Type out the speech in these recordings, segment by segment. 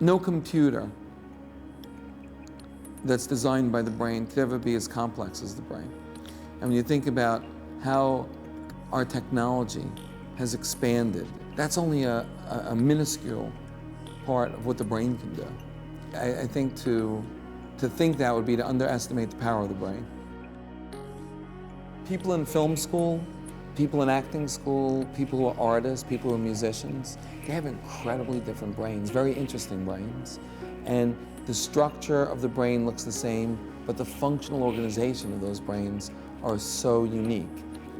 No computer that's designed by the brain could ever be as complex as the brain. And when you think about how our technology has expanded, that's only a minuscule part of what the brain can do. I think to think that would be to underestimate the power of the brain. People in film school, people in acting school, people who are artists, people who are musicians, they have incredibly different brains, very interesting brains. And the structure of the brain looks the same, but the functional organization of those brains are so unique.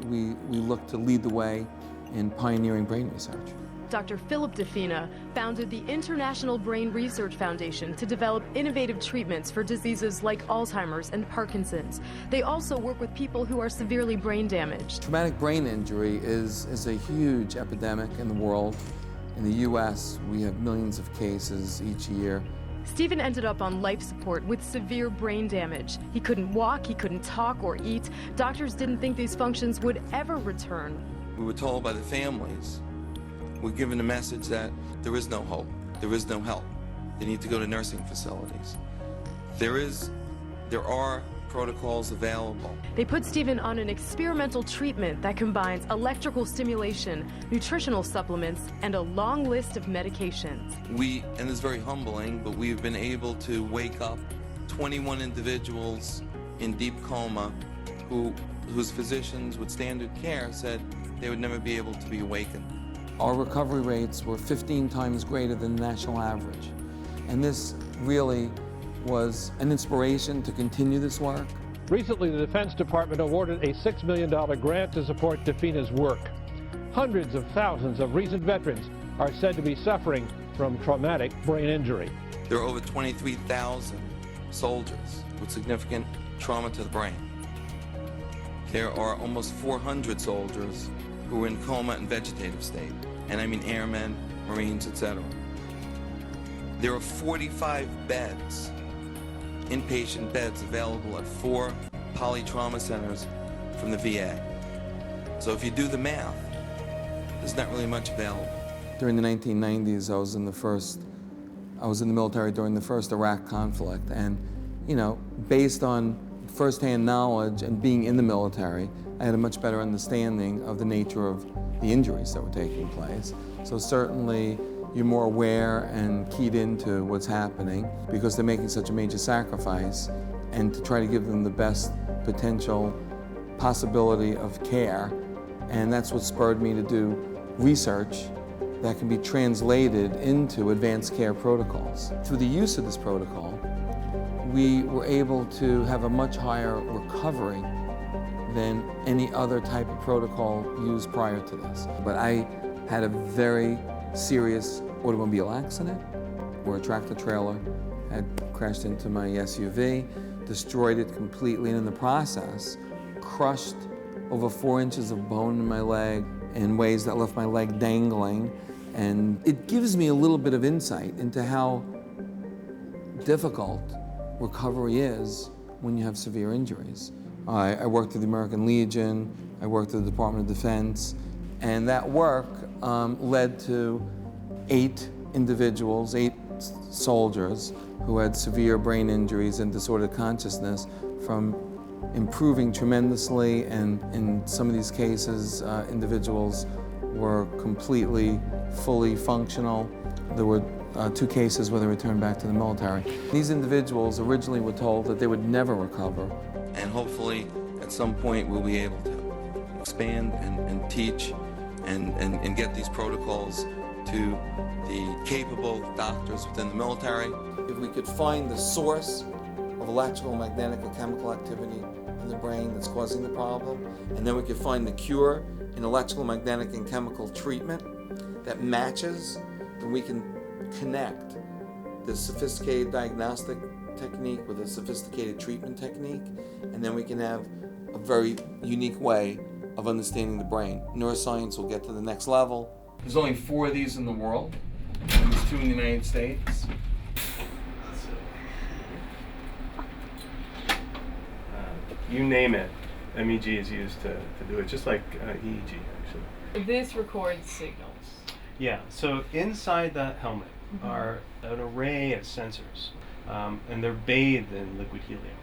We look to lead the way in pioneering brain research. Dr. Philip DeFina founded the International Brain Research Foundation to develop innovative treatments for diseases like Alzheimer's and Parkinson's. They also work with people who are severely brain damaged. Traumatic brain injury is a huge epidemic in the world. In the US, we have millions of cases each year. Stephen ended up on life support with severe brain damage. He couldn't walk, he couldn't talk or eat. Doctors didn't think these functions would ever return. We were told by the families, we're given a message that there is no hope, there is no help. They need to go to nursing facilities. There are protocols available. They put Stephen on an experimental treatment that combines electrical stimulation, nutritional supplements, and a long list of medications. And it's very humbling, but we've been able to wake up 21 individuals in deep coma whose physicians with standard care said they would never be able to be awakened. Our recovery rates were 15 times greater than the national average. And this really was an inspiration to continue this work. Recently, the Defense Department awarded a $6 million grant to support DeFina's work. Hundreds of thousands of recent veterans are said to be suffering from traumatic brain injury. There are over 23,000 soldiers with significant trauma to the brain. There are almost 400 soldiers who are in coma and vegetative state, and I mean airmen, Marines, etc. There are 45 beds, inpatient beds available at 4 polytrauma centers from the VA. So if you do the math, there's not really much available. During the 1990s, I was in the military during the first Iraq conflict, and based on firsthand knowledge and being in the military, I had a much better understanding of the nature of the injuries that were taking place. So certainly you're more aware and keyed into what's happening because they're making such a major sacrifice, and to try to give them the best potential possibility of care. And that's what spurred me to do research that can be translated into advanced care protocols. Through the use of this protocol, we were able to have a much higher recovery than any other type of protocol used prior to this. But I had a very serious automobile accident where a tractor trailer had crashed into my SUV, destroyed it completely, and in the process, crushed over 4 inches of bone in my leg in ways that left my leg dangling. And it gives me a little bit of insight into how difficult recovery is when you have severe injuries. I worked at the American Legion, I worked at the Department of Defense, and that work led to 8 individuals, 8 soldiers who had severe brain injuries and disordered consciousness from improving tremendously, and in some of these cases, individuals were completely, fully functional. There were 2 cases where they returned back to the military. These individuals originally were told that they would never recover. And hopefully, at some point, we'll be able to expand and teach and get these protocols to the capable doctors within the military. If we could find the source of electrical, magnetic, and chemical activity in the brain that's causing the problem, and then we could find the cure in electrical, magnetic, and chemical treatment that matches, then we can connect the sophisticated diagnostic technique with a sophisticated treatment technique, and then we can have a very unique way of understanding the brain. Neuroscience will get to the next level. There's only 4 of these in the world, and there's 2 in the United States. You name it, MEG is used to do it, just like EEG actually. This records signals. Yeah, so inside that helmet, are an array of sensors, and they're bathed in liquid helium.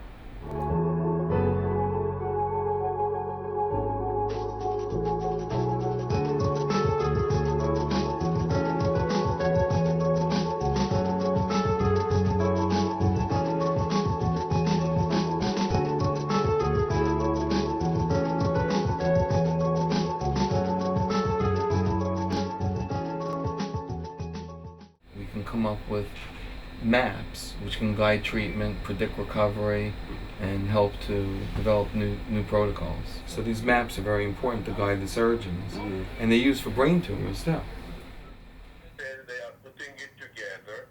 We can come up with maps which can guide treatment, predict recovery, and help to develop new protocols. So these maps are very important to guide the surgeons, and they're used for brain tumors too. They are putting it together,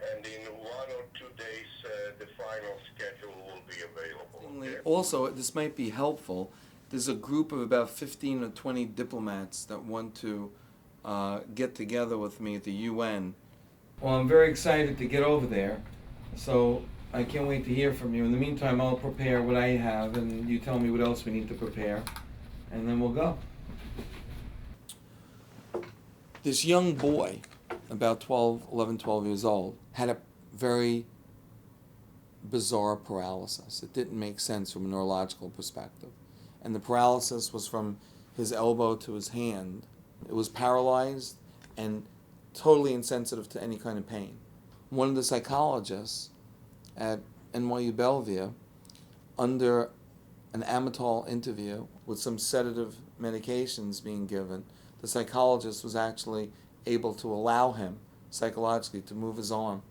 and in 1 or 2 days the final schedule will be available. Okay? Also, this might be helpful. There's a group of about 15 or 20 diplomats that want to get together with me at the UN. Well, I'm very excited to get over there, so I can't wait to hear from you. In the meantime, I'll prepare what I have, and you tell me what else we need to prepare, and then we'll go. This young boy, about 11, 12 years old, had a very bizarre paralysis. It didn't make sense from a neurological perspective. And the paralysis was from his elbow to his hand. It was paralyzed and totally insensitive to any kind of pain. One of the psychologists at NYU Bellevue, under an Amatol interview with some sedative medications being given, the psychologist was actually able to allow him psychologically to move his arm.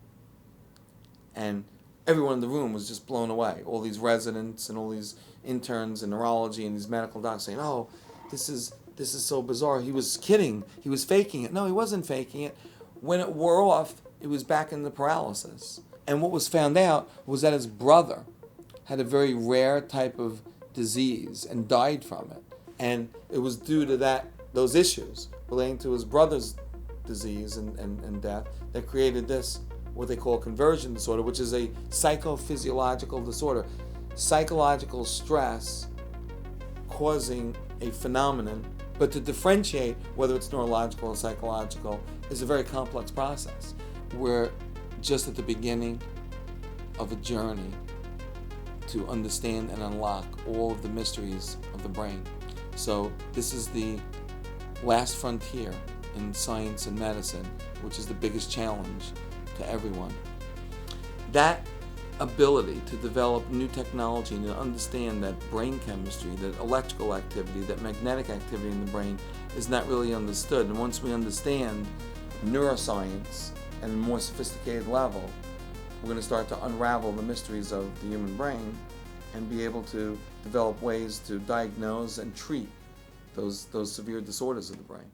And everyone in the room was just blown away. All these residents and all these interns in neurology and these medical docs saying, "Oh, this is so bizarre. He was kidding. He was faking it." No, he wasn't faking it. When it wore off, it was back in the paralysis. And what was found out was that his brother had a very rare type of disease and died from it. And it was due to those issues relating to his brother's disease and death that created this, what they call conversion disorder, which is a psychophysiological disorder. Psychological stress causing a phenomenon, but to differentiate whether it's neurological or psychological is a very complex process. We're just at the beginning of a journey to understand and unlock all of the mysteries of the brain. So this is the last frontier in science and medicine, which is the biggest challenge to everyone. That ability to develop new technology and to understand that brain chemistry, that electrical activity, that magnetic activity in the brain is not really understood. And once we understand neuroscience at a more sophisticated level, we're going to start to unravel the mysteries of the human brain and be able to develop ways to diagnose and treat those severe disorders of the brain.